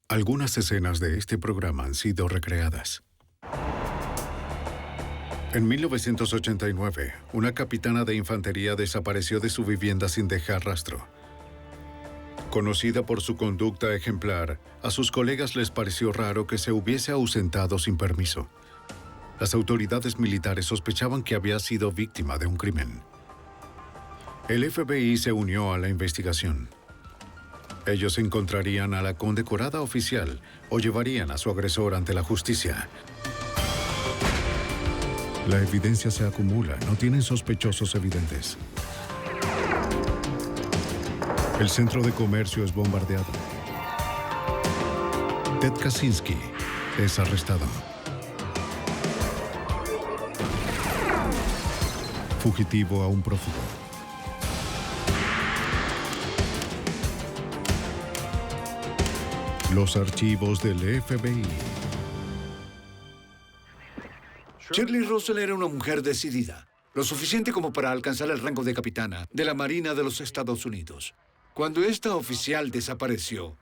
Algunas escenas de este programa han sido recreadas. En 1989, una capitana de infantería desapareció de su vivienda sin dejar rastro. Conocida por su conducta ejemplar, a sus colegas les pareció raro que se hubiese ausentado sin permiso. Las autoridades militares sospechaban que había sido víctima de un crimen. El FBI se unió a la investigación. Ellos encontrarían a la condecorada oficial o llevarían a su agresor ante la justicia. La evidencia se acumula, no tienen sospechosos evidentes. El centro de comercio es bombardeado. Ted Kaczynski es arrestado. Fugitivo a un prófugo. Los archivos del FBI. Shirley Russell era una mujer decidida, lo suficiente como para alcanzar el rango de capitana de la Marina de los Estados Unidos. Cuando esta oficial desapareció,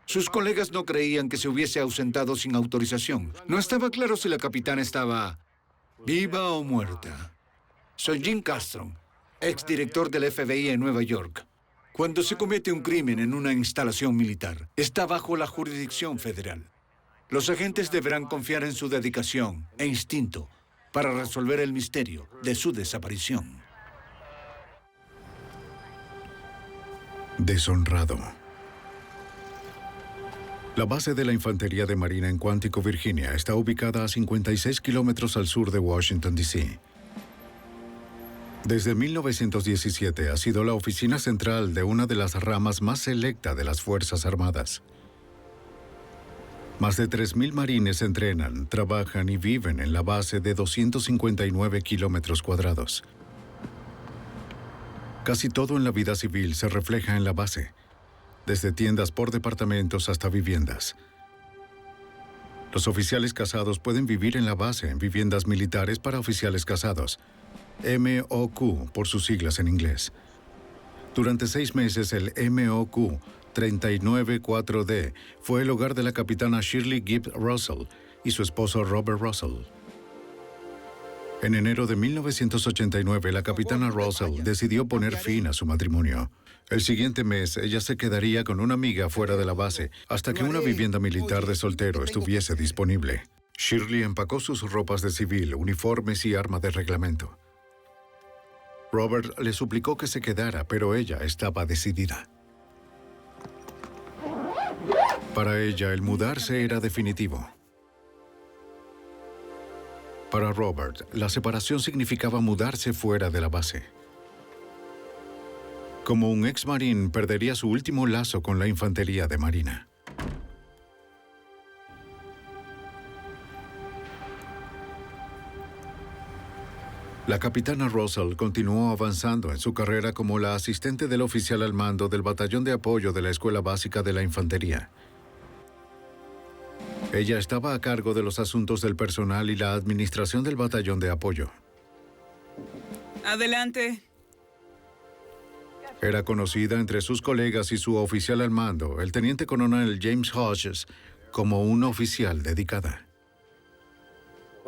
sus colegas no creían que se hubiese ausentado sin autorización. No estaba claro si la capitana estaba viva o muerta. Soy Jim Castron, exdirector del FBI en Nueva York. Cuando se comete un crimen en una instalación militar, está bajo la jurisdicción federal. Los agentes deberán confiar en su dedicación e instinto para resolver el misterio de su desaparición. Deshonrado. La base de la Infantería de Marina en Quantico, Virginia, está ubicada a 56 kilómetros al sur de Washington, D.C. Desde 1917 ha sido la oficina central de una de las ramas más selecta de las Fuerzas Armadas. Más de 3,000 marines entrenan, trabajan y viven en la base de 259 kilómetros cuadrados. Casi todo en la vida civil se refleja en la base, desde tiendas por departamentos hasta viviendas. Los oficiales casados pueden vivir en la base en viviendas militares para oficiales casados, MOQ por sus siglas en inglés. Durante 6 meses el MOQ 394D fue el hogar de la capitana Shirley Gibbs Russell y su esposo Robert Russell. En enero de 1989, la capitana Russell decidió poner fin a su matrimonio. El siguiente mes, ella se quedaría con una amiga fuera de la base hasta que una vivienda militar de soltero estuviese disponible. Shirley empacó sus ropas de civil, uniformes y arma de reglamento. Robert le suplicó que se quedara, pero ella estaba decidida. Para ella, el mudarse era definitivo. Para Robert, la separación significaba mudarse fuera de la base. Como un ex-marín, perdería su último lazo con la Infantería de Marina. La capitana Russell continuó avanzando en su carrera como la asistente del oficial al mando del Batallón de Apoyo de la Escuela Básica de la Infantería. Ella estaba a cargo de los asuntos del personal y la administración del batallón de apoyo. Adelante. Era conocida entre sus colegas y su oficial al mando, el teniente coronel James Hodges, como una oficial dedicada.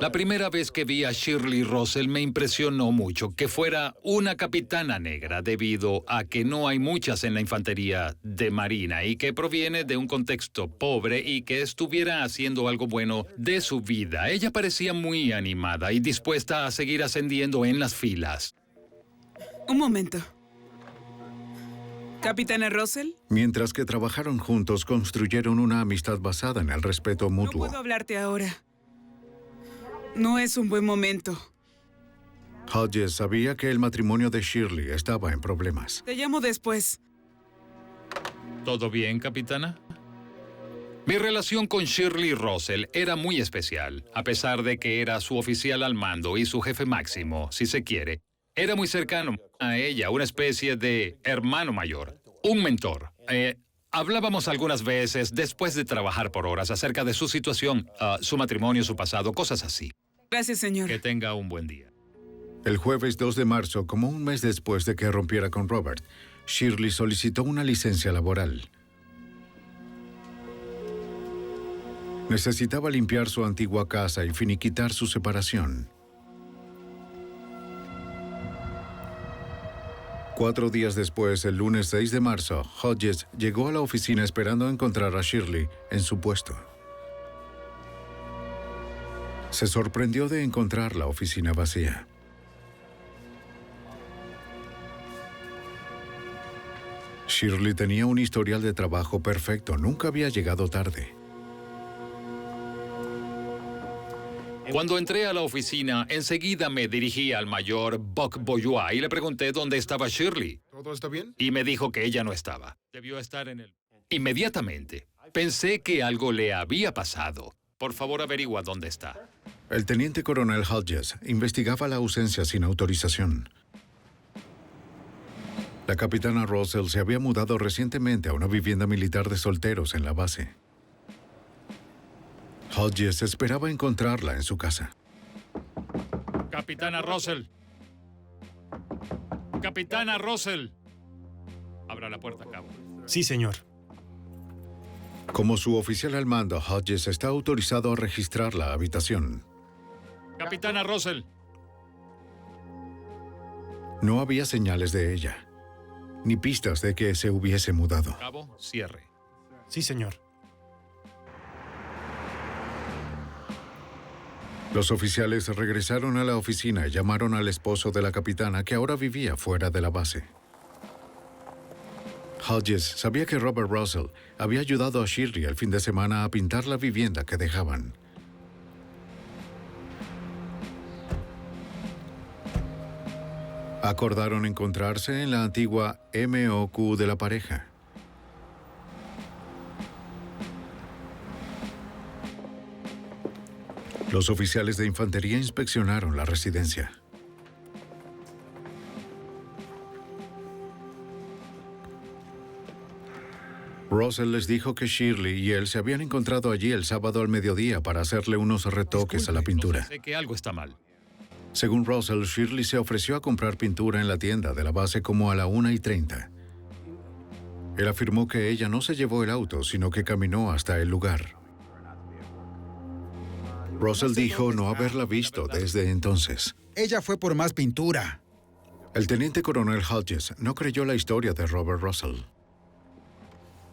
La primera vez que vi a Shirley Russell me impresionó mucho que fuera una capitana negra, debido a que no hay muchas en la infantería de Marina y que proviene de un contexto pobre y que estuviera haciendo algo bueno de su vida. Ella parecía muy animada y dispuesta a seguir ascendiendo en las filas. Un momento. ¿Capitana Russell? Mientras que trabajaron juntos, construyeron una amistad basada en el respeto mutuo. No puedo hablarte ahora. No es un buen momento. Hodges sabía que el matrimonio de Shirley estaba en problemas. Te llamo después. ¿Todo bien, capitana? Mi relación con Shirley Russell era muy especial, a pesar de que era su oficial al mando y su jefe máximo, si se quiere. Era muy cercano a ella, una especie de hermano mayor, un mentor. Hablábamos algunas veces después de trabajar por horas acerca de su situación, su matrimonio, su pasado, cosas así. Gracias, señor. Que tenga un buen día. El jueves 2 de marzo, como un mes después de que rompiera con Robert, Shirley solicitó una licencia laboral. Necesitaba limpiar su antigua casa y finiquitar su separación. 4 días después, el lunes 6 de marzo, Hodges llegó a la oficina esperando encontrar a Shirley en su puesto. Se sorprendió de encontrar la oficina vacía. Shirley tenía un historial de trabajo perfecto, nunca había llegado tarde. Cuando entré a la oficina, enseguida me dirigí al mayor Buck Bourgeois y le pregunté dónde estaba Shirley. ¿Todo está bien? Y me dijo que ella no estaba. Debió estar en el... Inmediatamente, pensé que algo le había pasado. Por favor, averigua dónde está. El teniente coronel Hodges investigaba la ausencia sin autorización. La capitana Russell se había mudado recientemente a una vivienda militar de solteros en la base. Hodges esperaba encontrarla en su casa. Capitana Russell. Capitana Russell. Abra la puerta, cabo. Sí, señor. Como su oficial al mando, Hodges está autorizado a registrar la habitación. Capitana Russell. No había señales de ella, ni pistas de que se hubiese mudado. Cabo, cierre. Sí, señor. Los oficiales regresaron a la oficina y llamaron al esposo de la capitana, que ahora vivía fuera de la base. Hodges sabía que Robert Russell había ayudado a Shirley el fin de semana a pintar la vivienda que dejaban. Acordaron encontrarse en la antigua MOQ de la pareja. Los oficiales de infantería inspeccionaron la residencia. Russell les dijo que Shirley y él se habían encontrado allí el sábado al mediodía para hacerle unos retoques a la pintura. Sé que algo está mal. Según Russell, Shirley se ofreció a comprar pintura en la tienda de la base como a la 1:30. Él afirmó que ella no se llevó el auto, sino que caminó hasta el lugar. Russell dijo no haberla visto desde entonces. Ella fue por más pintura. El teniente coronel Hodges no creyó la historia de Robert Russell.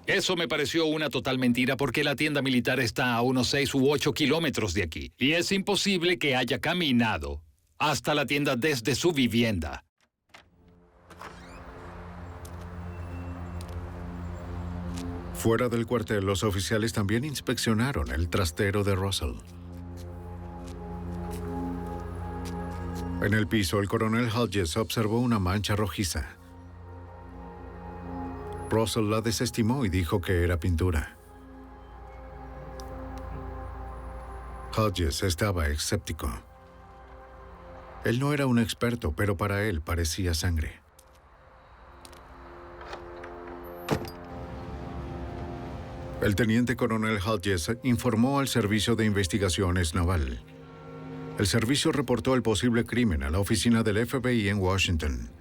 Eso me pareció una total mentira porque la tienda militar está a unos 6 u 8 kilómetros de aquí. Y es imposible que haya caminado hasta la tienda desde su vivienda. Fuera del cuartel, los oficiales también inspeccionaron el trastero de Russell. En el piso, el coronel Hodges observó una mancha rojiza. Russell la desestimó y dijo que era pintura. Hodges estaba escéptico. Él no era un experto, pero para él parecía sangre. El teniente coronel Hodges informó al Servicio de Investigaciones Naval. El servicio reportó el posible crimen a la oficina del FBI en Washington.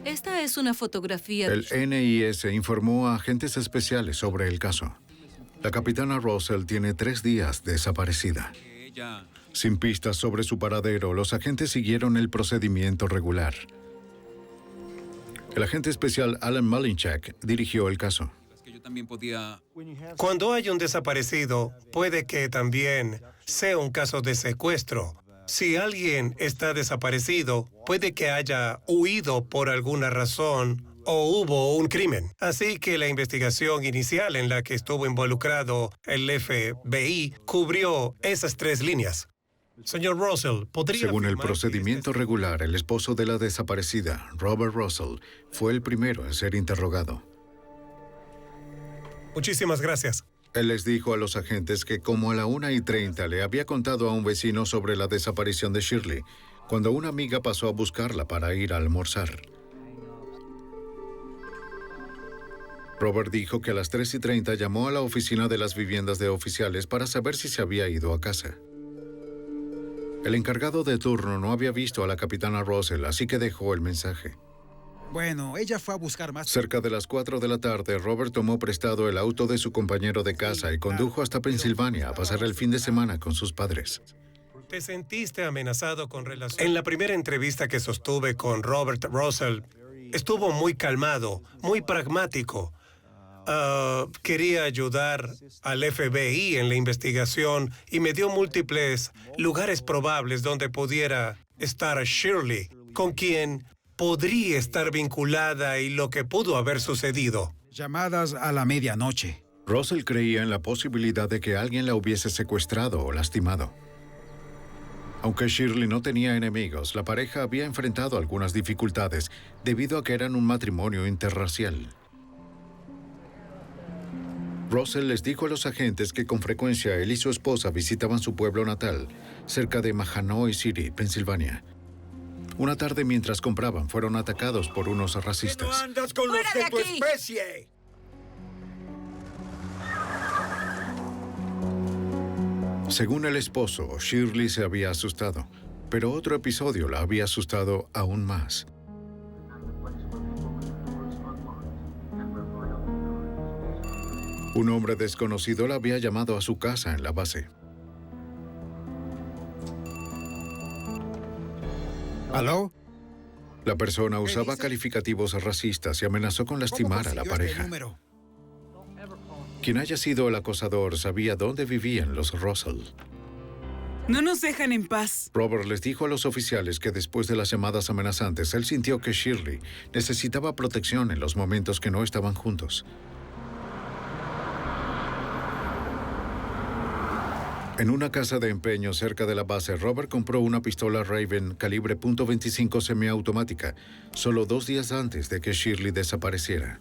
Esta es una fotografía. El NIS informó a agentes especiales sobre el caso. La capitana Russell tiene 3 días desaparecida. Sin pistas sobre su paradero, los agentes siguieron el procedimiento regular. El agente especial Alan Malinchak dirigió el caso. Cuando hay un desaparecido, puede que también sea un caso de secuestro. Si alguien está desaparecido, puede que haya huido por alguna razón o hubo un crimen. Así que la investigación inicial en la que estuvo involucrado el FBI cubrió esas 3 líneas. Señor Russell, ¿podría Según el afirmar que procedimiento regular, el esposo de la desaparecida, Robert Russell, fue el primero en ser interrogado. Muchísimas gracias. Él les dijo a los agentes que como a la 1:30 le había contado a un vecino sobre la desaparición de Shirley, cuando una amiga pasó a buscarla para ir a almorzar. Robert dijo que a las 3:30 llamó a la oficina de las viviendas de oficiales para saber si se había ido a casa. El encargado de turno no había visto a la capitana Russell, así que dejó el mensaje. Bueno, ella fue a buscar más. Cerca de las 4 de la tarde, Robert tomó prestado el auto de su compañero de casa y condujo hasta Pensilvania a pasar el fin de semana con sus padres. ¿Te sentiste amenazado con relación? En la primera entrevista que sostuve con Robert Russell, estuvo muy calmado, muy pragmático. Quería ayudar al FBI en la investigación y me dio múltiples lugares probables donde pudiera estar Shirley, con quien podría estar vinculada y lo que pudo haber sucedido. Llamadas a la medianoche. Russell creía en la posibilidad de que alguien la hubiese secuestrado o lastimado. Aunque Shirley no tenía enemigos, la pareja había enfrentado algunas dificultades debido a que eran un matrimonio interracial. Russell les dijo a los agentes que con frecuencia él y su esposa visitaban su pueblo natal, cerca de Mahanoy City, Pensilvania. Una tarde mientras compraban, fueron atacados por unos racistas. ¡No andas con los de tu especie! Según el esposo, Shirley se había asustado, pero otro episodio la había asustado aún más. Un hombre desconocido la había llamado a su casa en la base. ¿Aló? La persona usaba calificativos racistas y amenazó con lastimar a la pareja. Quien haya sido el acosador sabía dónde vivían los Russell. No nos dejan en paz. Robert les dijo a los oficiales que después de las llamadas amenazantes, él sintió que Shirley necesitaba protección en los momentos que no estaban juntos. En una casa de empeño cerca de la base, Robert compró una pistola Raven calibre .25 semiautomática, solo 2 días antes de que Shirley desapareciera.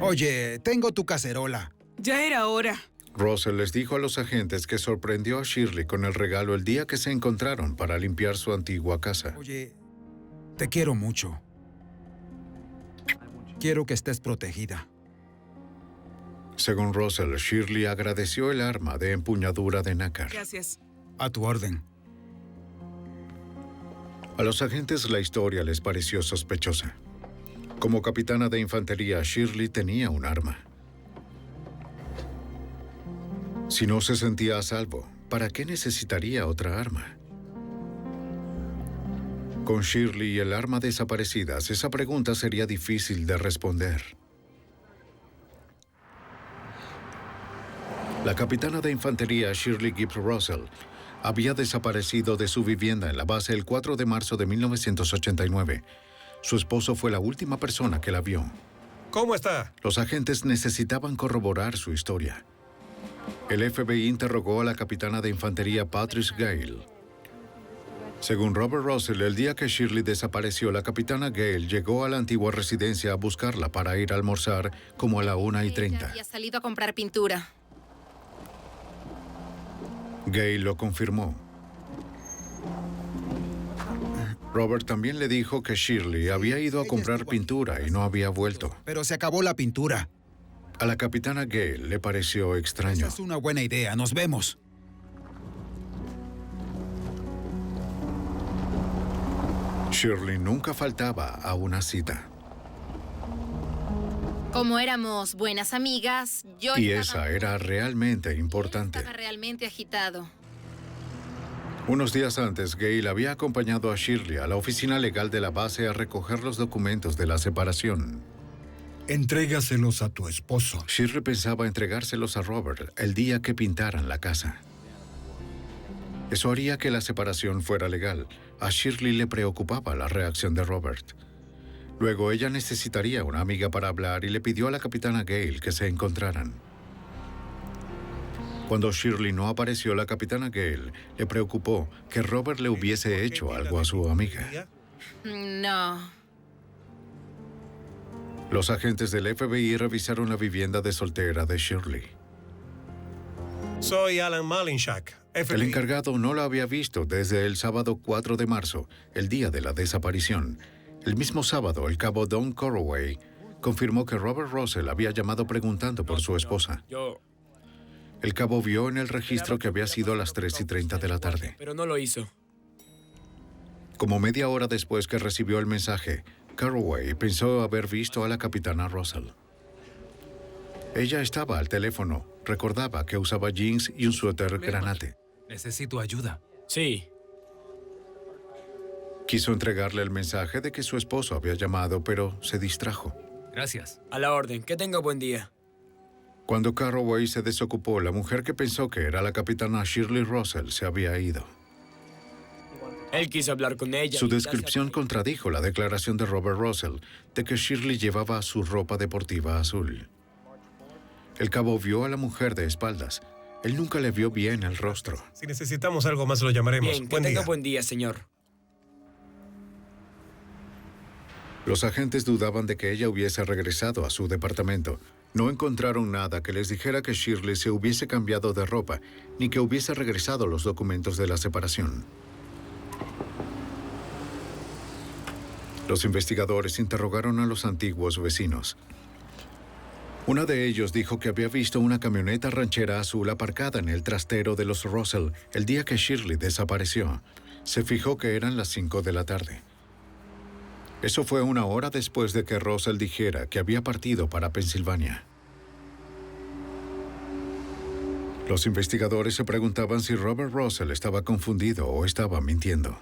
Oye, tengo tu cacerola. Ya era hora. Russell les dijo a los agentes que sorprendió a Shirley con el regalo el día que se encontraron para limpiar su antigua casa. Oye, te quiero mucho. Quiero que estés protegida. Según Russell, Shirley agradeció el arma de empuñadura de nácar. Gracias. A tu orden. A los agentes la historia les pareció sospechosa. Como capitana de infantería, Shirley tenía un arma. Si no se sentía a salvo, ¿para qué necesitaría otra arma? Con Shirley y el arma desaparecidas, esa pregunta sería difícil de responder. La capitana de infantería Shirley Gibbs Russell había desaparecido de su vivienda en la base el 4 de marzo de 1989. Su esposo fue la última persona que la vio. ¿Cómo está? Los agentes necesitaban corroborar su historia. El FBI interrogó a la capitana de infantería Patrice Gale. Según Robert Russell, el día que Shirley desapareció, la capitana Gale llegó a la antigua residencia a buscarla para ir a almorzar como a la 1:30. Había salido a comprar pintura. Gale lo confirmó. Robert también le dijo que Shirley había ido a comprar pintura y no había vuelto. Pero se acabó la pintura. A la capitana Gale le pareció extraño. Esa es una buena idea. Nos vemos. Shirley nunca faltaba a una cita. Como éramos buenas amigas, yo Y estaba esa era realmente importante. estaba realmente agitado. Unos días antes, Gale había acompañado a Shirley a la oficina legal de la base a recoger los documentos de la separación. Entrégaselos a tu esposo. Shirley pensaba entregárselos a Robert el día que pintaran la casa. Eso haría que la separación fuera legal. A Shirley le preocupaba la reacción de Robert. Luego ella necesitaría una amiga para hablar y le pidió a la capitana Gale que se encontraran. Cuando Shirley no apareció, la capitana Gale le preocupó que Robert le hubiese hecho algo a su amiga. No. Los agentes del FBI revisaron la vivienda de soltera de Shirley. Soy Alan Malinchak, FBI. El encargado no la había visto desde el sábado 4 de marzo, el día de la desaparición. El mismo sábado, el cabo Don Corroway confirmó que Robert Russell había llamado preguntando por su esposa. El cabo vio en el registro que había sido a las 3:30 de la tarde. Pero no lo hizo. Como media hora después que recibió el mensaje, Carraway pensó haber visto a la capitana Russell. Ella estaba al teléfono. Recordaba que usaba jeans y un suéter granate. Necesito ayuda. Sí. Quiso entregarle el mensaje de que su esposo había llamado, pero se distrajo. Gracias. A la orden. Que tenga buen día. Cuando Carraway se desocupó, la mujer que pensó que era la capitana Shirley Russell se había ido. Él quiso hablar con ella. Su descripción contradijo la declaración de Robert Russell de que Shirley llevaba su ropa deportiva azul. El cabo vio a la mujer de espaldas. Él nunca le vio bien el rostro. Si necesitamos algo más, lo llamaremos. Bien, que Buen tenga día. buen día, señor. Los agentes dudaban de que ella hubiese regresado a su departamento. No encontraron nada que les dijera que Shirley se hubiese cambiado de ropa, ni que hubiese regresado los documentos de la separación. Los investigadores interrogaron a los antiguos vecinos. Uno de ellos dijo que había visto una camioneta ranchera azul aparcada en el trastero de los Russell el día que Shirley desapareció. Se fijó que eran las 5 de la tarde. Eso fue una hora después de que Russell dijera que había partido para Pensilvania. Los investigadores se preguntaban si Robert Russell estaba confundido o estaba mintiendo.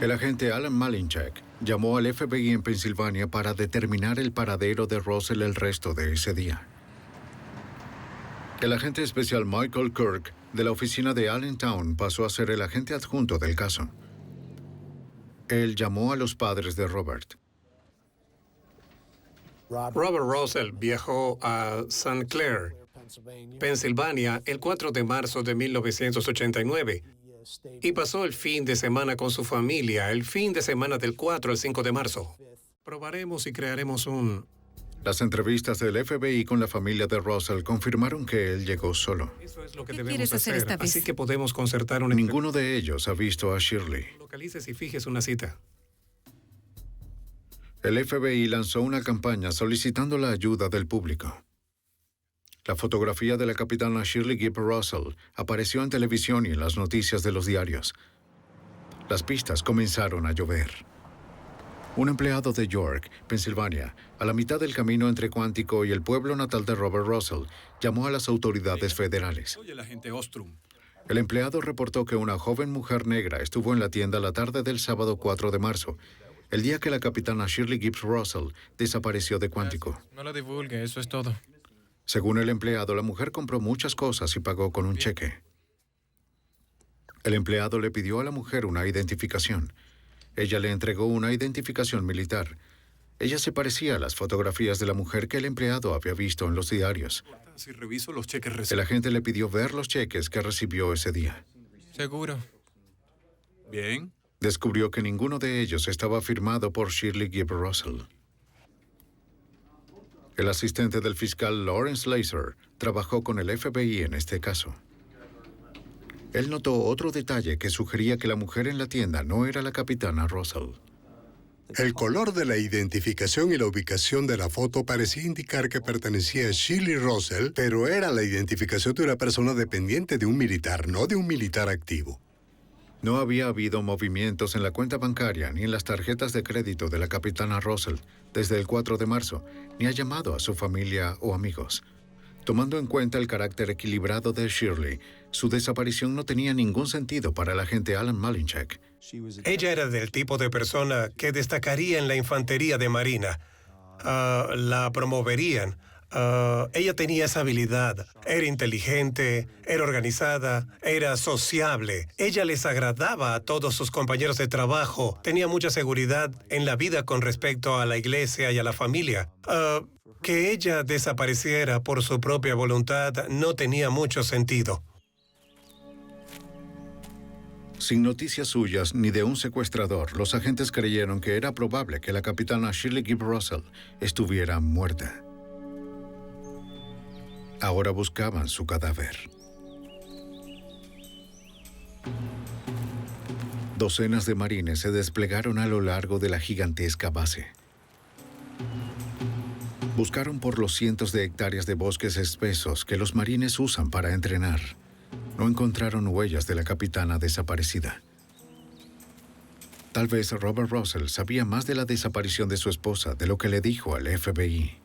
El agente Alan Malinchak llamó al FBI en Pensilvania para determinar el paradero de Russell el resto de ese día. El agente especial Michael Kirk, de la oficina de Allentown, pasó a ser el agente adjunto del caso. Él llamó a los padres de Robert. Robert Russell viajó a St. Clair, Pensilvania, el 4 de marzo de 1989 y pasó el fin de semana con su familia, el fin de semana del 4 al 5 de marzo. Probaremos y crearemos un... Las entrevistas del FBI con la familia de Russell confirmaron que él llegó solo. Eso es lo que ¿Qué debemos quieres hacer esta vez? Así que podemos concertar una... Ninguno de ellos ha visto a Shirley. Localices y fijes una cita. El FBI lanzó una campaña solicitando la ayuda del público. La fotografía de la capitana Shirley Gibb Russell apareció en televisión y en las noticias de los diarios. Las pistas comenzaron a llover. Un empleado de York, Pensilvania, a la mitad del camino entre Quantico y el pueblo natal de Robert Russell, llamó a las autoridades federales. Soy el agente Ostrom. El empleado reportó que una joven mujer negra estuvo en la tienda la tarde del sábado 4 de marzo, el día que la capitana Shirley Gibbs Russell desapareció de Quantico. No lo divulgue, eso es todo. Según el empleado, la mujer compró muchas cosas y pagó con un cheque. El empleado le pidió a la mujer una identificación. Ella le entregó una identificación militar. Ella se parecía a las fotografías de la mujer que el empleado había visto en los diarios. Si reviso los cheques El agente le pidió ver los cheques que recibió ese día. Seguro. Bien. Descubrió que ninguno de ellos estaba firmado por Shirley Gibb Russell. El asistente del fiscal Lawrence Laser trabajó con el FBI en este caso. Él notó otro detalle que sugería que la mujer en la tienda no era la capitana Russell. El color de la identificación y la ubicación de la foto parecía indicar que pertenecía a Shirley Russell, pero era la identificación de una persona dependiente de un militar, no de un militar activo. No había habido movimientos en la cuenta bancaria ni en las tarjetas de crédito de la capitana Russell desde el 4 de marzo, ni ha llamado a su familia o amigos. Tomando en cuenta el carácter equilibrado de Shirley, su desaparición no tenía ningún sentido para el agente Alan Malinchak. Ella era del tipo de persona que destacaría en la infantería de Marina. La promoverían. Ella tenía esa habilidad. Era inteligente, era organizada, era sociable. Ella les agradaba a todos sus compañeros de trabajo. Tenía mucha seguridad en la vida con respecto a la iglesia y a la familia. Que ella desapareciera por su propia voluntad no tenía mucho sentido. Sin noticias suyas ni de un secuestrador, los agentes creyeron que era probable que la capitana Shirley Gibb Russell estuviera muerta. Ahora buscaban su cadáver. Docenas de marines se desplegaron a lo largo de la gigantesca base. Buscaron por los cientos de hectáreas de bosques espesos que los marines usan para entrenar. No encontraron huellas de la capitana desaparecida. Tal vez Robert Russell sabía más de la desaparición de su esposa de lo que le dijo al FBI.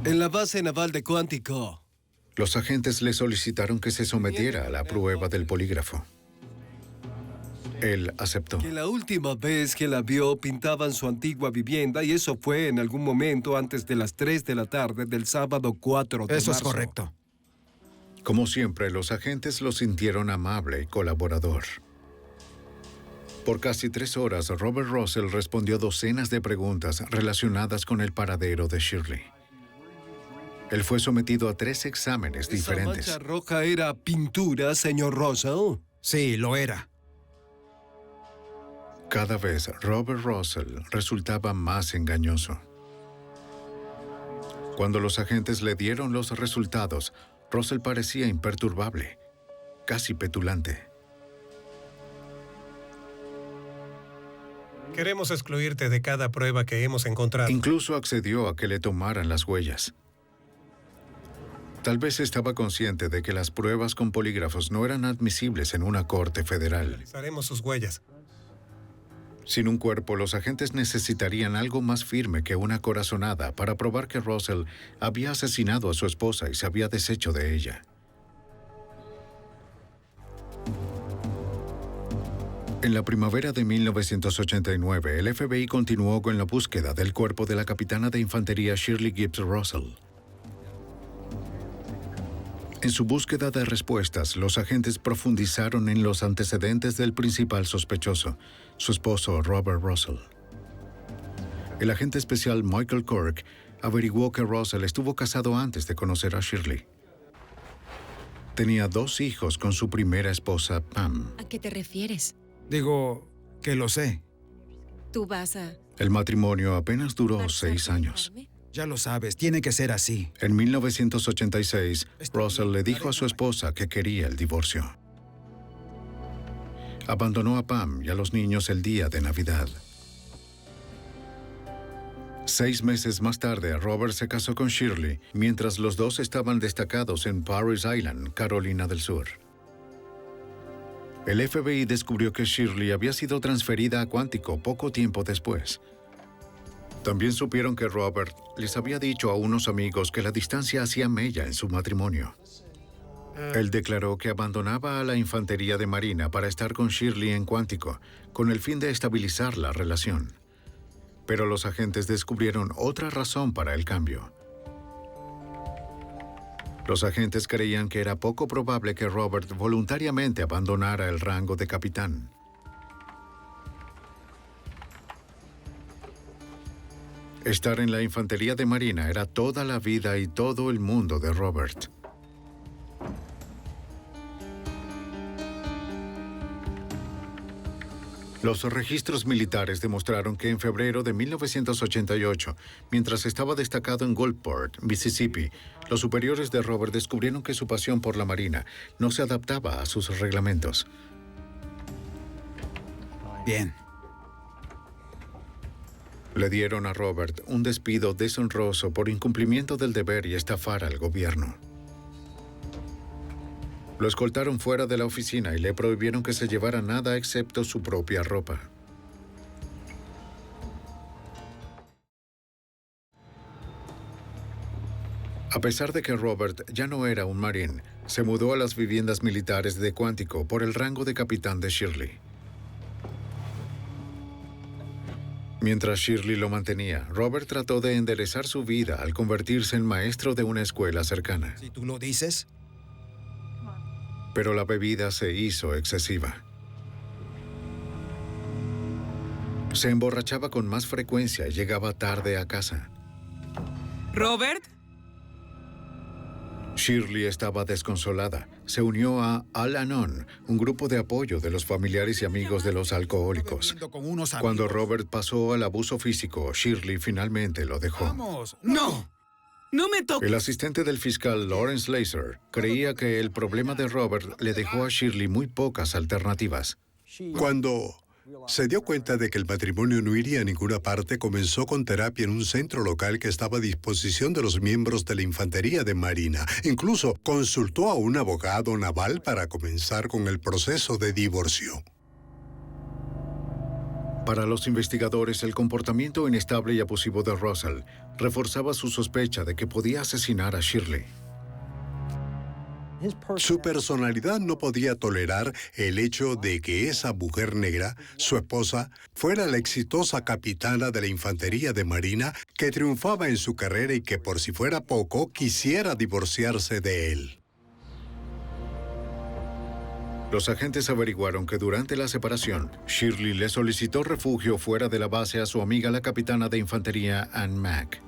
En la base naval de Quantico. Los agentes le solicitaron que se sometiera a la prueba del polígrafo. Él aceptó. Que la última vez que la vio pintaban su antigua vivienda y eso fue en algún momento antes de las 3 de la tarde del sábado 4 de marzo. Eso es correcto. Como siempre, los agentes lo sintieron amable y colaborador. Por casi 3 horas, Robert Russell respondió docenas de preguntas relacionadas con el paradero de Shirley. Él fue sometido a 3 exámenes diferentes. ¿Esa mancha roja era pintura, señor Russell? Sí, lo era. Cada vez Robert Russell resultaba más engañoso. Cuando los agentes le dieron los resultados, Russell parecía imperturbable, casi petulante. Queremos excluirte de cada prueba que hemos encontrado. Incluso accedió a que le tomaran las huellas. Tal vez estaba consciente de que las pruebas con polígrafos no eran admisibles en una corte federal. Analizaremos sus huellas. Sin un cuerpo, los agentes necesitarían algo más firme que una corazonada para probar que Russell había asesinado a su esposa y se había deshecho de ella. En la primavera de 1989, el FBI continuó con la búsqueda del cuerpo de la capitana de infantería Shirley Gibbs Russell. En su búsqueda de respuestas, los agentes profundizaron en los antecedentes del principal sospechoso, su esposo Robert Russell. El agente especial Michael Kirk averiguó que Russell estuvo casado antes de conocer a Shirley. Tenía 2 hijos con su primera esposa, Pam. ¿A qué te refieres? Digo que lo sé. ¿Tú vas a...? El matrimonio apenas duró 6 años. Ya lo sabes, tiene que ser así. En 1986, Russell le dijo a su esposa que quería el divorcio. Abandonó a Pam y a los niños el día de Navidad. 6 meses más tarde, Robert se casó con Shirley, mientras los dos estaban destacados en Parris Island, Carolina del Sur. El FBI descubrió que Shirley había sido transferida a Quantico poco tiempo después. También supieron que Robert les había dicho a unos amigos que la distancia hacía mella en su matrimonio. Él declaró que abandonaba a la infantería de Marina para estar con Shirley en Quantico, con el fin de estabilizar la relación. Pero los agentes descubrieron otra razón para el cambio. Los agentes creían que era poco probable que Robert voluntariamente abandonara el rango de capitán. Estar en la infantería de Marina era toda la vida y todo el mundo de Robert. Los registros militares demostraron que en febrero de 1988, mientras estaba destacado en Gulfport, Mississippi, los superiores de Robert descubrieron que su pasión por la Marina no se adaptaba a sus reglamentos. Bien. Le dieron a Robert un despido deshonroso por incumplimiento del deber y estafar al gobierno. Lo escoltaron fuera de la oficina y le prohibieron que se llevara nada excepto su propia ropa. A pesar de que Robert ya no era un marín, se mudó a las viviendas militares de Quantico por el rango de capitán de Shirley. Mientras Shirley lo mantenía, Robert trató de enderezar su vida al convertirse en maestro de una escuela cercana. Si tú lo dices. Pero la bebida se hizo excesiva. Se emborrachaba con más frecuencia y llegaba tarde a casa. ¿Robert? Shirley estaba desconsolada. Se unió a Al-Anon, un grupo de apoyo de los familiares y amigos de los alcohólicos. Cuando Robert pasó al abuso físico, Shirley finalmente lo dejó. ¡Vamos! ¡No! No me toques. El asistente del fiscal Lawrence Laser creía que el problema de Robert le dejó a Shirley muy pocas alternativas. Cuando se dio cuenta de que el matrimonio no iría a ninguna parte, comenzó con terapia en un centro local que estaba a disposición de los miembros de la Infantería de Marina. Incluso consultó a un abogado naval para comenzar con el proceso de divorcio. Para los investigadores, el comportamiento inestable y abusivo de Russell reforzaba su sospecha de que podía asesinar a Shirley. Su personalidad no podía tolerar el hecho de que esa mujer negra, su esposa, fuera la exitosa capitana de la Infantería de Marina que triunfaba en su carrera y que, por si fuera poco, quisiera divorciarse de él. Los agentes averiguaron que durante la separación, Shirley le solicitó refugio fuera de la base a su amiga la capitana de infantería Ann Mack.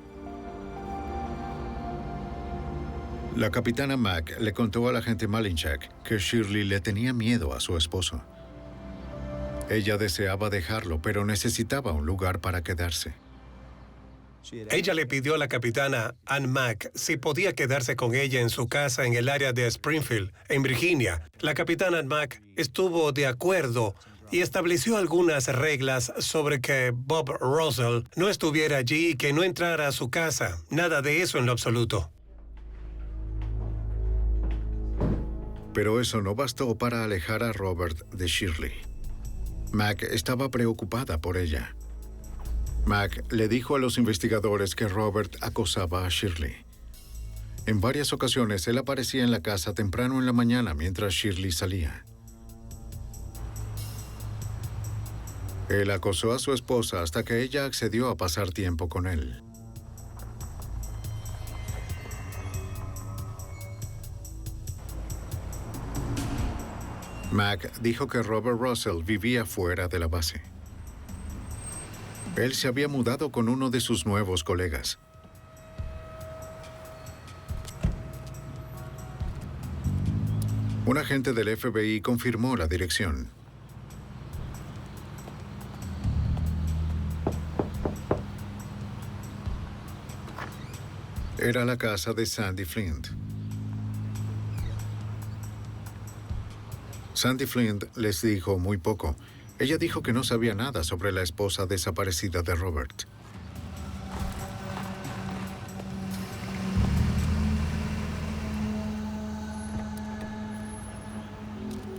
La capitana Mack le contó al agente Malinchak que Shirley le tenía miedo a su esposo. Ella deseaba dejarlo, pero necesitaba un lugar para quedarse. Ella le pidió a la capitana Ann Mack si podía quedarse con ella en su casa en el área de Springfield, en Virginia. La capitana Ann Mack estuvo de acuerdo y estableció algunas reglas sobre que Bob Russell no estuviera allí y que no entrara a su casa. Nada de eso en lo absoluto. Pero eso no bastó para alejar a Robert de Shirley. Mack estaba preocupada por ella. Mack le dijo a los investigadores que Robert acosaba a Shirley. En varias ocasiones, él aparecía en la casa temprano en la mañana mientras Shirley salía. Él acosó a su esposa hasta que ella accedió a pasar tiempo con él. Mack dijo que Robert Russell vivía fuera de la base. Él se había mudado con uno de sus nuevos colegas. Un agente del FBI confirmó la dirección. Era la casa de Sandy Flint. Sandy Flint les dijo muy poco. Ella dijo que no sabía nada sobre la esposa desaparecida de Robert.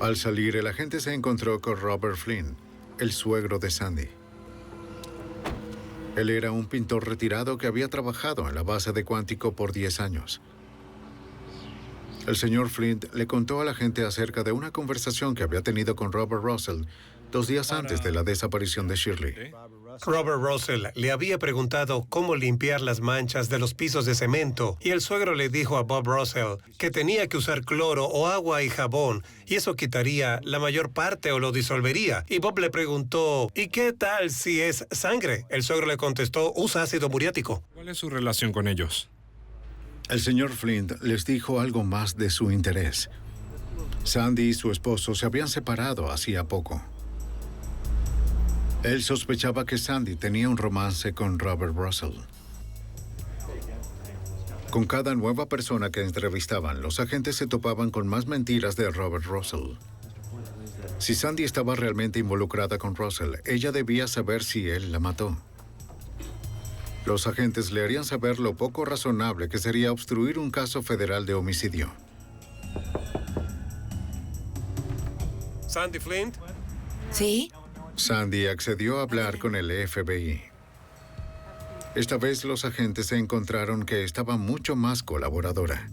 Al salir, el agente se encontró con Robert Flynn, el suegro de Sandy. Él era un pintor retirado que había trabajado en la base de Quantico por 10 años. El señor Flint le contó a la gente acerca de una conversación que había tenido con Robert Russell 2 días antes de la desaparición de Shirley. Robert Russell le había preguntado cómo limpiar las manchas de los pisos de cemento y el suegro le dijo a Bob Russell que tenía que usar cloro o agua y jabón y eso quitaría la mayor parte o lo disolvería. Y Bob le preguntó, ¿y qué tal si es sangre? El suegro le contestó, usa ácido muriático. ¿Cuál es su relación con ellos? El señor Flint les dijo algo más de su interés. Sandy y su esposo se habían separado hacía poco. Él sospechaba que Sandy tenía un romance con Robert Russell. Con cada nueva persona que entrevistaban, los agentes se topaban con más mentiras de Robert Russell. Si Sandy estaba realmente involucrada con Russell, ella debía saber si él la mató. Los agentes le harían saber lo poco razonable que sería obstruir un caso federal de homicidio. ¿Sandy Flint? ¿Sí? Sandy accedió a hablar con el FBI. Esta vez los agentes se encontraron que estaba mucho más colaboradora.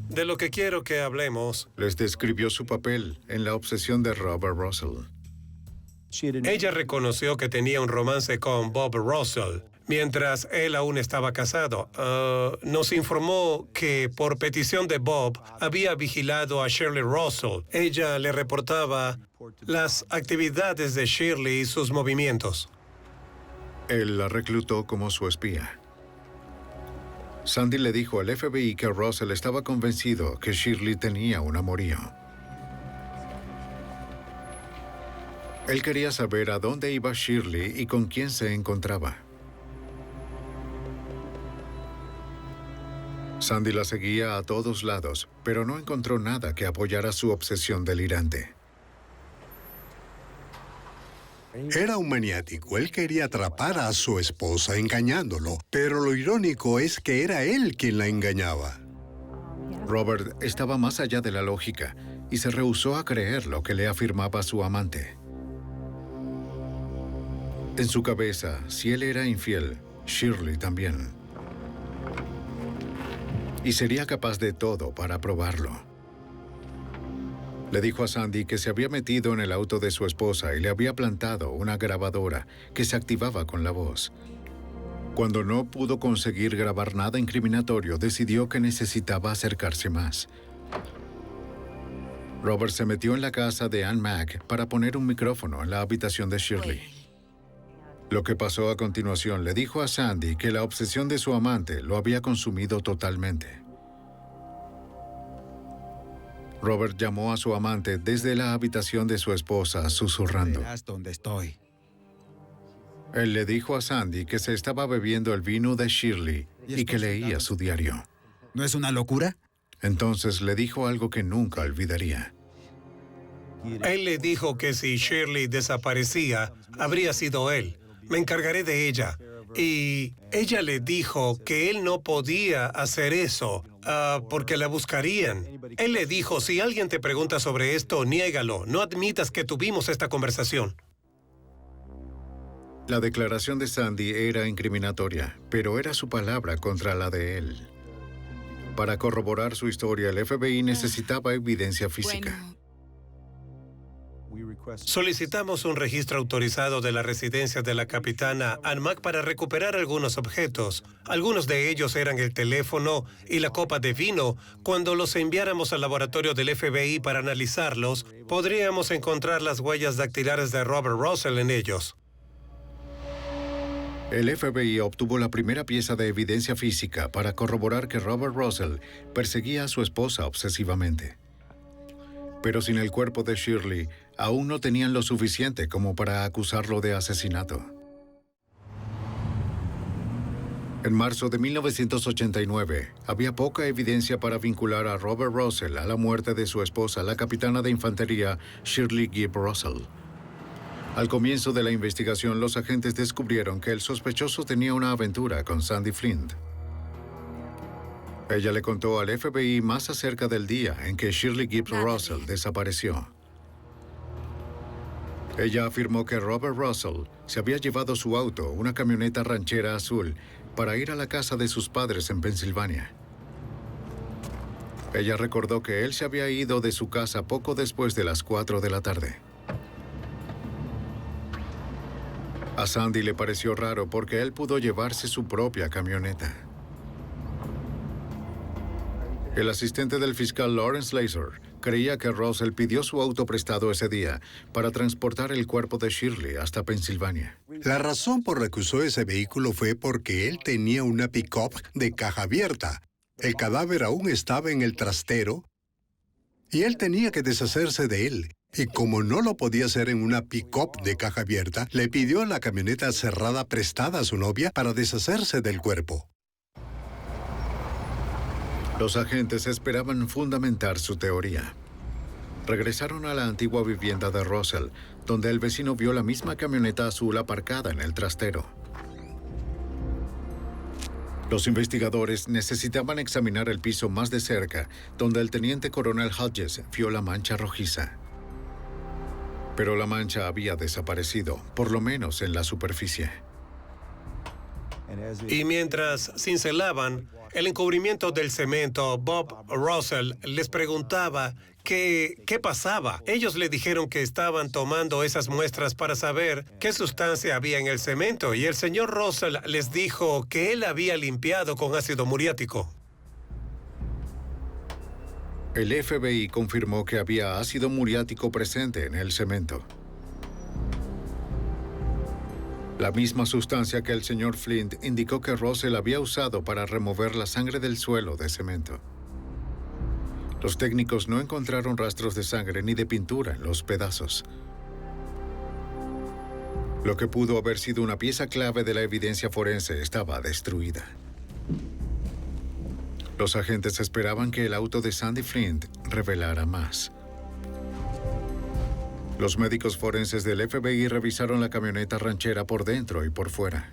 De lo que quiero que hablemos. Les describió su papel en la obsesión de Robert Russell. Ella reconoció que tenía un romance con Bob Russell, mientras él aún estaba casado. Nos informó que por petición de Bob había vigilado a Shirley Russell. Ella le reportaba las actividades de Shirley y sus movimientos. Él la reclutó como su espía. Sandy le dijo al FBI que Russell estaba convencido que Shirley tenía un amorío. Él quería saber a dónde iba Shirley y con quién se encontraba. Sandy la seguía a todos lados, pero no encontró nada que apoyara su obsesión delirante. Era un maniático. Él quería atrapar a su esposa engañándolo, pero lo irónico es que era él quien la engañaba. Robert estaba más allá de la lógica y se rehusó a creer lo que le afirmaba su amante. En su cabeza, si él era infiel, Shirley también. Y sería capaz de todo para probarlo. Le dijo a Sandy que se había metido en el auto de su esposa y le había plantado una grabadora que se activaba con la voz. Cuando no pudo conseguir grabar nada incriminatorio, decidió que necesitaba acercarse más. Robert se metió en la casa de Ann Mack para poner un micrófono en la habitación de Shirley. Lo que pasó a continuación le dijo a Sandy que la obsesión de su amante lo había consumido totalmente. Robert llamó a su amante desde la habitación de su esposa, susurrando. Verás dónde estoy. Él le dijo a Sandy que se estaba bebiendo el vino de Shirley y que leía su diario. ¿No es una locura? Entonces le dijo algo que nunca olvidaría. Él le dijo que si Shirley desaparecía, habría sido él. Me encargaré de ella. Y ella le dijo que él no podía hacer eso, porque la buscarían. Él le dijo, si alguien te pregunta sobre esto, niégalo. No admitas que tuvimos esta conversación. La declaración de Sandy era incriminatoria, pero era su palabra contra la de él. Para corroborar su historia, el FBI necesitaba evidencia física. Solicitamos un registro autorizado de la residencia de la capitana Ann Mack para recuperar algunos objetos. Algunos de ellos eran el teléfono y la copa de vino. Cuando los enviáramos al laboratorio del FBI para analizarlos, podríamos encontrar las huellas dactilares de Robert Russell en ellos. El FBI obtuvo la primera pieza de evidencia física para corroborar que Robert Russell perseguía a su esposa obsesivamente. Pero sin el cuerpo de Shirley, aún no tenían lo suficiente como para acusarlo de asesinato. En marzo de 1989, había poca evidencia para vincular a Robert Russell a la muerte de su esposa, la capitana de infantería Shirley Gibb Russell. Al comienzo de la investigación, los agentes descubrieron que el sospechoso tenía una aventura con Sandy Flint. Ella le contó al FBI más acerca del día en que Shirley Gibb Russell desapareció. Ella afirmó que Robert Russell se había llevado su auto, una camioneta ranchera azul, para ir a la casa de sus padres en Pensilvania. Ella recordó que él se había ido de su casa poco después de las 4 de la tarde. A Sandy le pareció raro porque él pudo llevarse su propia camioneta. El asistente del fiscal Lawrence Laser creía que Russell pidió su auto prestado ese día para transportar el cuerpo de Shirley hasta Pensilvania. La razón por la que usó ese vehículo fue porque él tenía una pick-up de caja abierta. El cadáver aún estaba en el trastero y él tenía que deshacerse de él. Y como no lo podía hacer en una pick-up de caja abierta, le pidió la camioneta cerrada prestada a su novia para deshacerse del cuerpo. Los agentes esperaban fundamentar su teoría. Regresaron a la antigua vivienda de Russell, donde el vecino vio la misma camioneta azul aparcada en el trastero. Los investigadores necesitaban examinar el piso más de cerca, donde el teniente coronel Hodges vio la mancha rojiza. Pero la mancha había desaparecido, por lo menos en la superficie. Y mientras cincelaban el encubrimiento del cemento, Bob Russell les preguntaba qué pasaba. Ellos le dijeron que estaban tomando esas muestras para saber qué sustancia había en el cemento, y el señor Russell les dijo que él había limpiado con ácido muriático. El FBI confirmó que había ácido muriático presente en el cemento. La misma sustancia que el señor Flint indicó que Russell había usado para remover la sangre del suelo de cemento. Los técnicos no encontraron rastros de sangre ni de pintura en los pedazos. Lo que pudo haber sido una pieza clave de la evidencia forense estaba destruida. Los agentes esperaban que el auto de Sandy Flint revelara más. Los médicos forenses del FBI revisaron la camioneta ranchera por dentro y por fuera.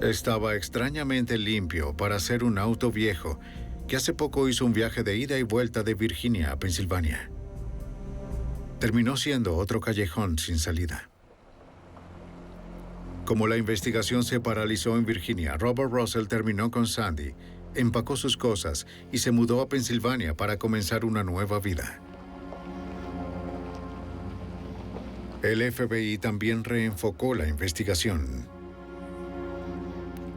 Estaba extrañamente limpio para ser un auto viejo que hace poco hizo un viaje de ida y vuelta de Virginia a Pensilvania. Terminó siendo otro callejón sin salida. Como la investigación se paralizó en Virginia, Robert Russell terminó con Sandy, empacó sus cosas y se mudó a Pensilvania para comenzar una nueva vida. El FBI también reenfocó la investigación.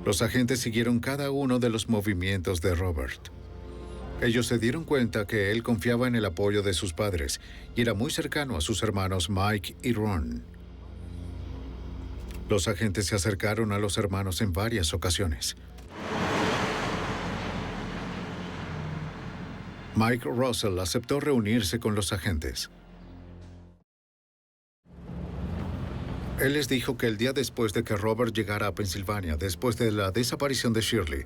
Los agentes siguieron cada uno de los movimientos de Robert. Ellos se dieron cuenta que él confiaba en el apoyo de sus padres y era muy cercano a sus hermanos Mike y Ron. Los agentes se acercaron a los hermanos en varias ocasiones. Mike Russell aceptó reunirse con los agentes. Él les dijo que el día después de que Robert llegara a Pensilvania, después de la desaparición de Shirley,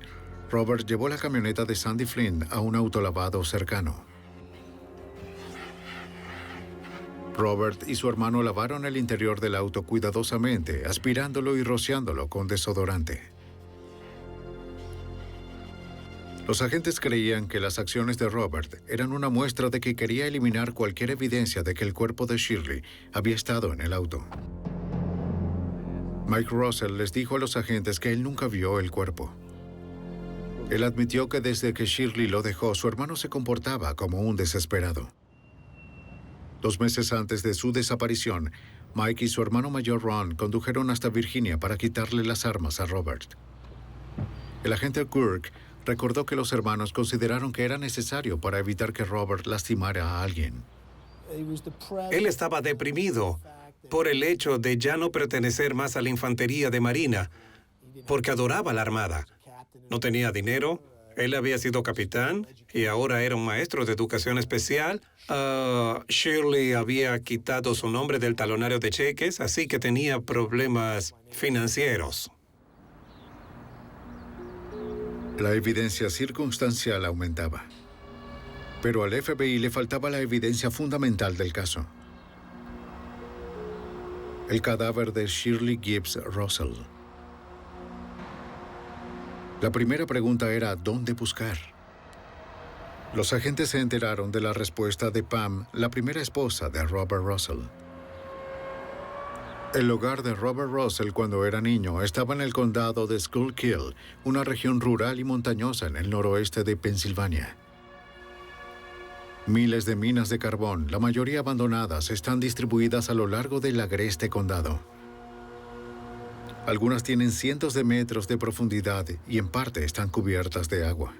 Robert llevó la camioneta de Sandy Flint a un autolavado cercano. Robert y su hermano lavaron el interior del auto cuidadosamente, aspirándolo y rociándolo con desodorante. Los agentes creían que las acciones de Robert eran una muestra de que quería eliminar cualquier evidencia de que el cuerpo de Shirley había estado en el auto. Mike Russell les dijo a los agentes que él nunca vio el cuerpo. Él admitió que desde que Shirley lo dejó, su hermano se comportaba como un desesperado. 2 meses antes de su desaparición, Mike y su hermano mayor Ron condujeron hasta Virginia para quitarle las armas a Robert. El agente Kirk recordó que los hermanos consideraron que era necesario para evitar que Robert lastimara a alguien. Él estaba deprimido por el hecho de ya no pertenecer más a la infantería de Marina, porque adoraba la Armada. No tenía dinero, él había sido capitán y ahora era un maestro de educación especial. Shirley había quitado su nombre del talonario de cheques, así que tenía problemas financieros. La evidencia circunstancial aumentaba. Pero al FBI le faltaba la evidencia fundamental del caso. El cadáver de Shirley Gibbs Russell. La primera pregunta era ¿dónde buscar? Los agentes se enteraron de la respuesta de Pam, la primera esposa de Robert Russell. El hogar de Robert Russell cuando era niño estaba en el condado de Schuylkill, una región rural y montañosa en el noroeste de Pensilvania. Miles de minas de carbón, la mayoría abandonadas, están distribuidas a lo largo del agreste condado. Algunas tienen cientos de metros de profundidad y en parte están cubiertas de agua.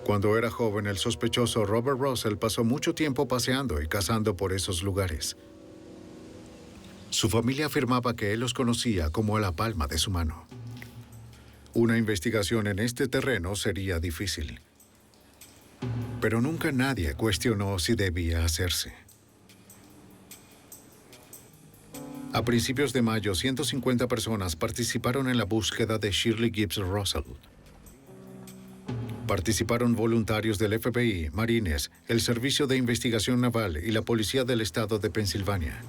Cuando era joven, el sospechoso Robert Russell pasó mucho tiempo paseando y cazando por esos lugares. Su familia afirmaba que él los conocía como a la palma de su mano. Una investigación en este terreno sería difícil. Pero nunca nadie cuestionó si debía hacerse. A principios de mayo, 150 personas participaron en la búsqueda de Shirley Gibbs Russell. Participaron voluntarios del FBI, Marines, el Servicio de Investigación Naval y la Policía del Estado de Pensilvania.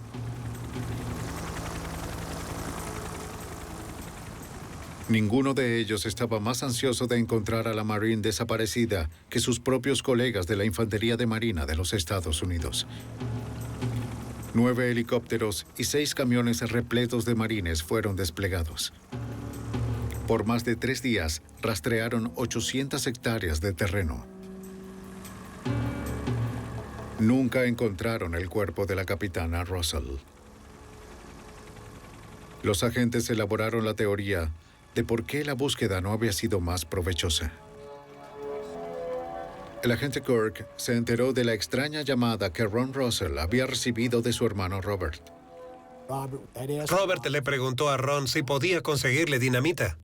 Ninguno de ellos estaba más ansioso de encontrar a la Marine desaparecida que sus propios colegas de la Infantería de Marina de los Estados Unidos. 9 helicópteros y 6 camiones repletos de marines fueron desplegados. Por más de 3 días, rastrearon 800 hectáreas de terreno. Nunca encontraron el cuerpo de la capitana Russell. Los agentes elaboraron la teoría de por qué la búsqueda no había sido más provechosa. El agente Kirk se enteró de la extraña llamada que Ron Russell había recibido de su hermano Robert. Robert le preguntó a Ron si podía conseguirle dinamita.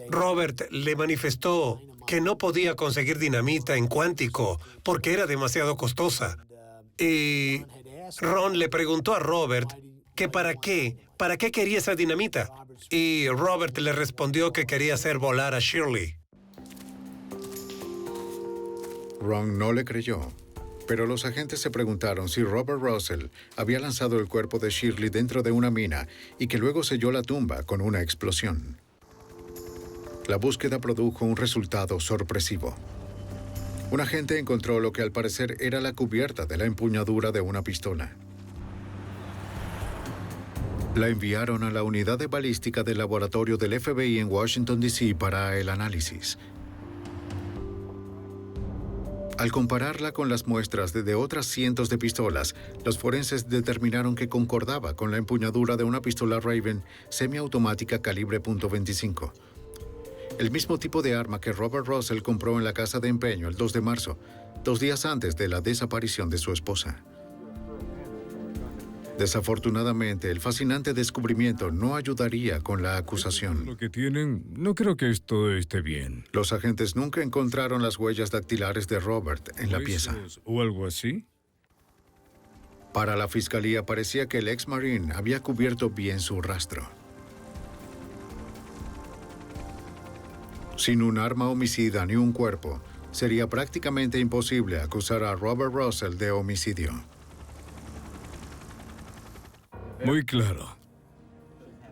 Robert le manifestó que no podía conseguir dinamita en Cuántico porque era demasiado costosa. Y Ron le preguntó a Robert que para qué quería esa dinamita. Y Robert le respondió que quería hacer volar a Shirley. Ron no le creyó, pero los agentes se preguntaron si Robert Russell había lanzado el cuerpo de Shirley dentro de una mina y que luego selló la tumba con una explosión. La búsqueda produjo un resultado sorpresivo. Un agente encontró lo que al parecer era la cubierta de la empuñadura de una pistola. La enviaron a la unidad de balística del laboratorio del FBI en Washington, D.C. para el análisis. Al compararla con las muestras de otras cientos de pistolas, los forenses determinaron que concordaba con la empuñadura de una pistola Raven semiautomática calibre .25. El mismo tipo de arma que Robert Russell compró en la casa de empeño el 2 de marzo, 2 días antes de la desaparición de su esposa. Desafortunadamente, el fascinante descubrimiento no ayudaría con la acusación. Lo que tienen, no creo que esto esté bien. Los agentes nunca encontraron las huellas dactilares de Robert en la pieza. ¿O algo así? Para la fiscalía parecía que el ex Marine había cubierto bien su rastro. Sin un arma homicida ni un cuerpo, sería prácticamente imposible acusar a Robert Russell de homicidio. Muy claro.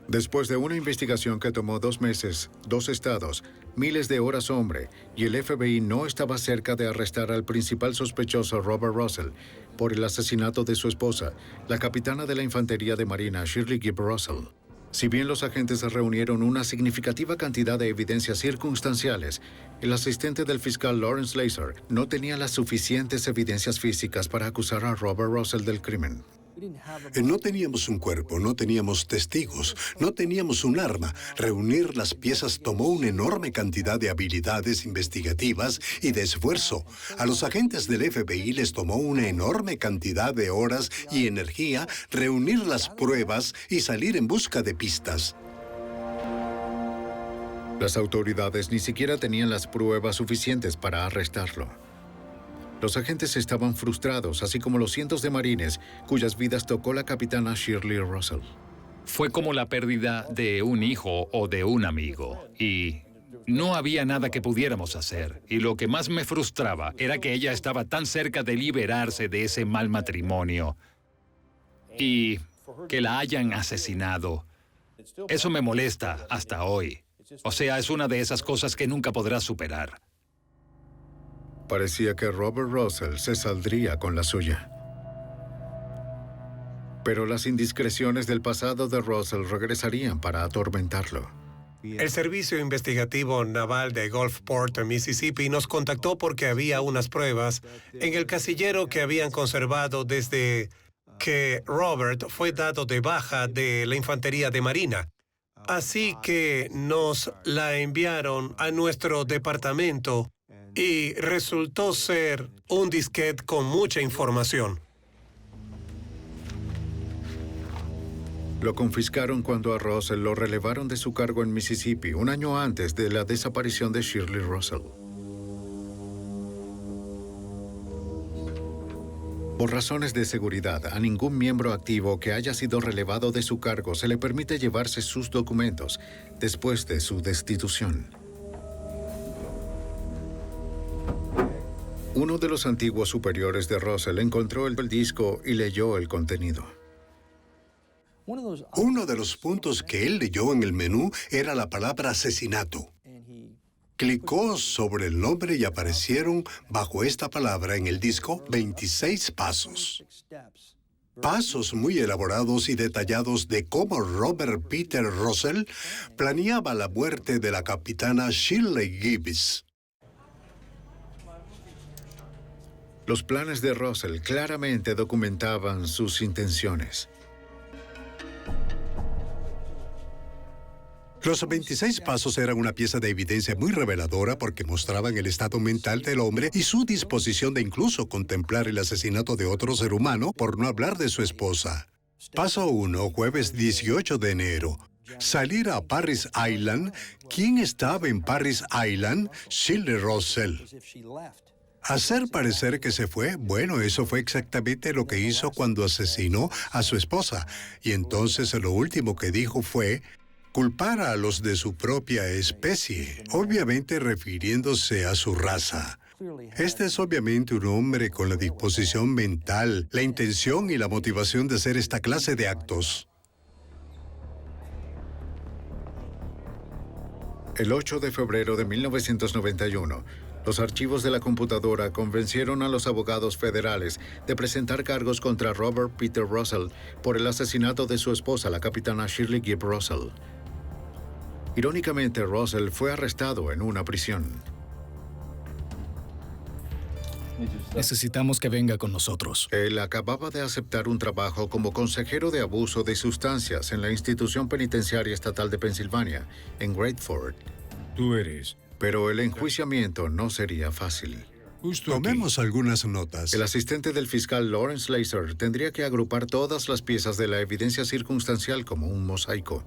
Después de una investigación que tomó 2 meses, 2 estados, miles de horas hombre, y el FBI no estaba cerca de arrestar al principal sospechoso Robert Russell por el asesinato de su esposa, la capitana de la Infantería de Marina, Shirley Gibb Russell. Si bien los agentes reunieron una significativa cantidad de evidencias circunstanciales, el asistente del fiscal Lawrence Laser no tenía las suficientes evidencias físicas para acusar a Robert Russell del crimen. No teníamos un cuerpo, no teníamos testigos, no teníamos un arma. Reunir las piezas tomó una enorme cantidad de habilidades investigativas y de esfuerzo. A los agentes del FBI les tomó una enorme cantidad de horas y energía reunir las pruebas y salir en busca de pistas. Las autoridades ni siquiera tenían las pruebas suficientes para arrestarlo. Los agentes estaban frustrados, así como los cientos de marines cuyas vidas tocó la capitana Shirley Russell. Fue como la pérdida de un hijo o de un amigo, y no había nada que pudiéramos hacer. Y lo que más me frustraba era que ella estaba tan cerca de liberarse de ese mal matrimonio y que la hayan asesinado. Eso me molesta hasta hoy. O sea, es una de esas cosas que nunca podrás superar. Parecía que Robert Russell se saldría con la suya. Pero las indiscreciones del pasado de Russell regresarían para atormentarlo. El Servicio Investigativo Naval de Gulfport, Mississippi, nos contactó porque había unas pruebas en el casillero que habían conservado desde que Robert fue dado de baja de la Infantería de Marina. Así que nos la enviaron a nuestro departamento y resultó ser un disquete con mucha información. Lo confiscaron cuando a Russell lo relevaron de su cargo en Mississippi, un año antes de la desaparición de Shirley Russell. Por razones de seguridad, a ningún miembro activo que haya sido relevado de su cargo se le permite llevarse sus documentos después de su destitución. Uno de los antiguos superiores de Russell encontró el disco y leyó el contenido. Uno de los puntos que él leyó en el menú era la palabra asesinato. Clicó sobre el nombre y aparecieron bajo esta palabra en el disco 26 pasos. Pasos muy elaborados y detallados de cómo Robert Peter Russell planeaba la muerte de la capitana Shirley Gibbs. Los planes de Russell claramente documentaban sus intenciones. Los 26 pasos eran una pieza de evidencia muy reveladora porque mostraban el estado mental del hombre y su disposición de incluso contemplar el asesinato de otro ser humano, por no hablar de su esposa. Paso 1, jueves 18 de enero. Salir a Parris Island. ¿Quién estaba en Parris Island? Shirley Russell. Hacer parecer que se fue, bueno, eso fue exactamente lo que hizo cuando asesinó a su esposa. Y entonces lo último que dijo fue culpar a los de su propia especie, obviamente refiriéndose a su raza. Este es obviamente un hombre con la disposición mental, la intención y la motivación de hacer esta clase de actos. El 8 de febrero de 1991, los archivos de la computadora convencieron a los abogados federales de presentar cargos contra Robert Peter Russell por el asesinato de su esposa, la capitana Shirley Gibb Russell. Irónicamente, Russell fue arrestado en una prisión. Necesitamos que venga con nosotros. Él acababa de aceptar un trabajo como consejero de abuso de sustancias en la institución penitenciaria estatal de Pensilvania, en Great Ford. Tú eres. Pero el enjuiciamiento no sería fácil. Tomemos algunas notas. El asistente del fiscal Lawrence Laser tendría que agrupar todas las piezas de la evidencia circunstancial como un mosaico.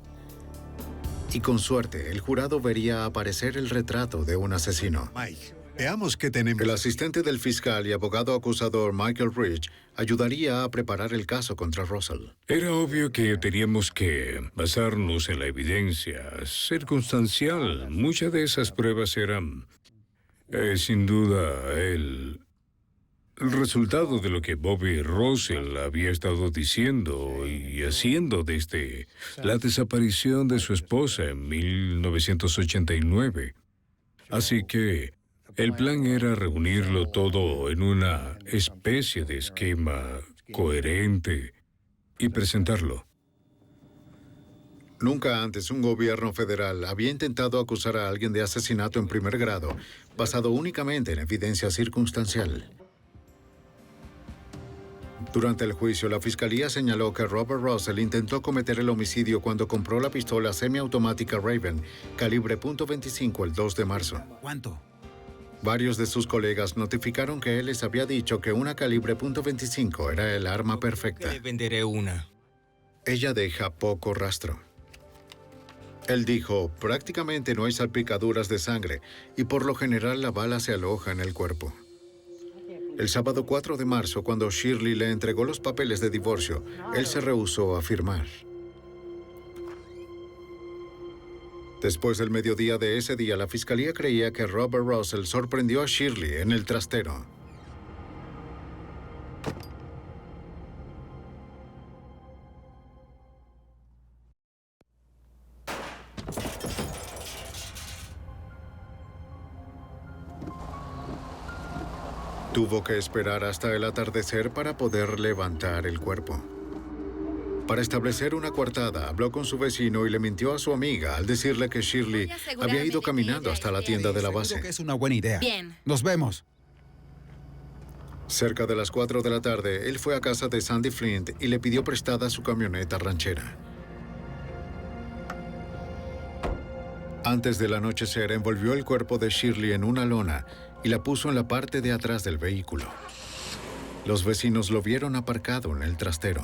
Y con suerte, el jurado vería aparecer el retrato de un asesino. Mike, veamos qué tenemos. El asistente del fiscal y abogado acusador Michael Rich ayudaría a preparar el caso contra Russell. Era obvio que teníamos que basarnos en la evidencia circunstancial. Muchas de esas pruebas eran, sin duda, el resultado de lo que Bobby Russell había estado diciendo y haciendo desde la desaparición de su esposa en 1989. Así que el plan era reunirlo todo en una especie de esquema coherente y presentarlo. Nunca antes un gobierno federal había intentado acusar a alguien de asesinato en primer grado, basado únicamente en evidencia circunstancial. Durante el juicio, la fiscalía señaló que Robert Russell intentó cometer el homicidio cuando compró la pistola semiautomática Raven, calibre .25, el 2 de marzo. ¿Cuánto? Varios de sus colegas notificaron que él les había dicho que una calibre .25 era el arma perfecta. Le venderé una. Ella deja poco rastro. Él dijo, prácticamente no hay salpicaduras de sangre y por lo general la bala se aloja en el cuerpo. El sábado 4 de marzo, cuando Shirley le entregó los papeles de divorcio, él se rehusó a firmar. Después del mediodía de ese día, la fiscalía creía que Robert Russell sorprendió a Shirley en el trastero. Tuvo que esperar hasta el atardecer para poder levantar el cuerpo. Para establecer una coartada, habló con su vecino y le mintió a su amiga al decirle que Shirley había ido caminando hasta la tienda de la base. Creo que es una buena idea. Bien. Nos vemos. Cerca de las 4 de la tarde, él fue a casa de Sandy Flint y le pidió prestada su camioneta ranchera. Antes del anochecer, envolvió el cuerpo de Shirley en una lona y la puso en la parte de atrás del vehículo. Los vecinos lo vieron aparcado en el trastero.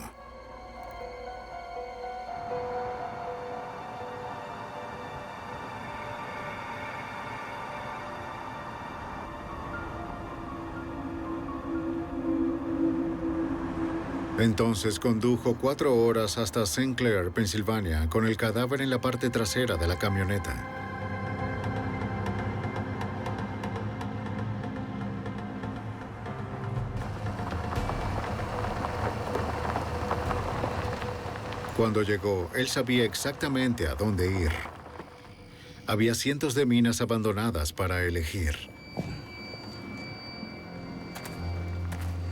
Entonces condujo 4 horas hasta St. Clair, Pensilvania, con el cadáver en la parte trasera de la camioneta. Cuando llegó, él sabía exactamente a dónde ir. Había cientos de minas abandonadas para elegir.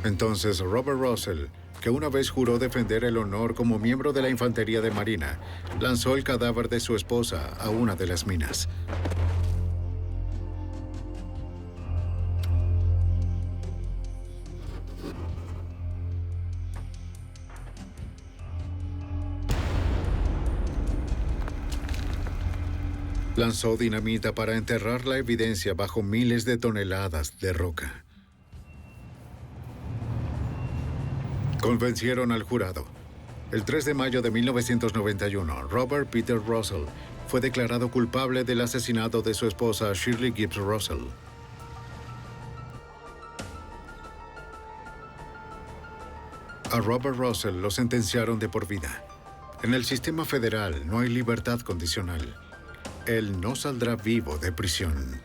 Entonces Robert Russell, que una vez juró defender el honor como miembro de la Infantería de Marina, lanzó el cadáver de su esposa a una de las minas. Lanzó dinamita para enterrar la evidencia bajo miles de toneladas de roca. Convencieron al jurado. El 3 de mayo de 1991, Robert Peter Russell fue declarado culpable del asesinato de su esposa Shirley Gibbs Russell. A Robert Russell lo sentenciaron de por vida. En el sistema federal no hay libertad condicional. Él no saldrá vivo de prisión.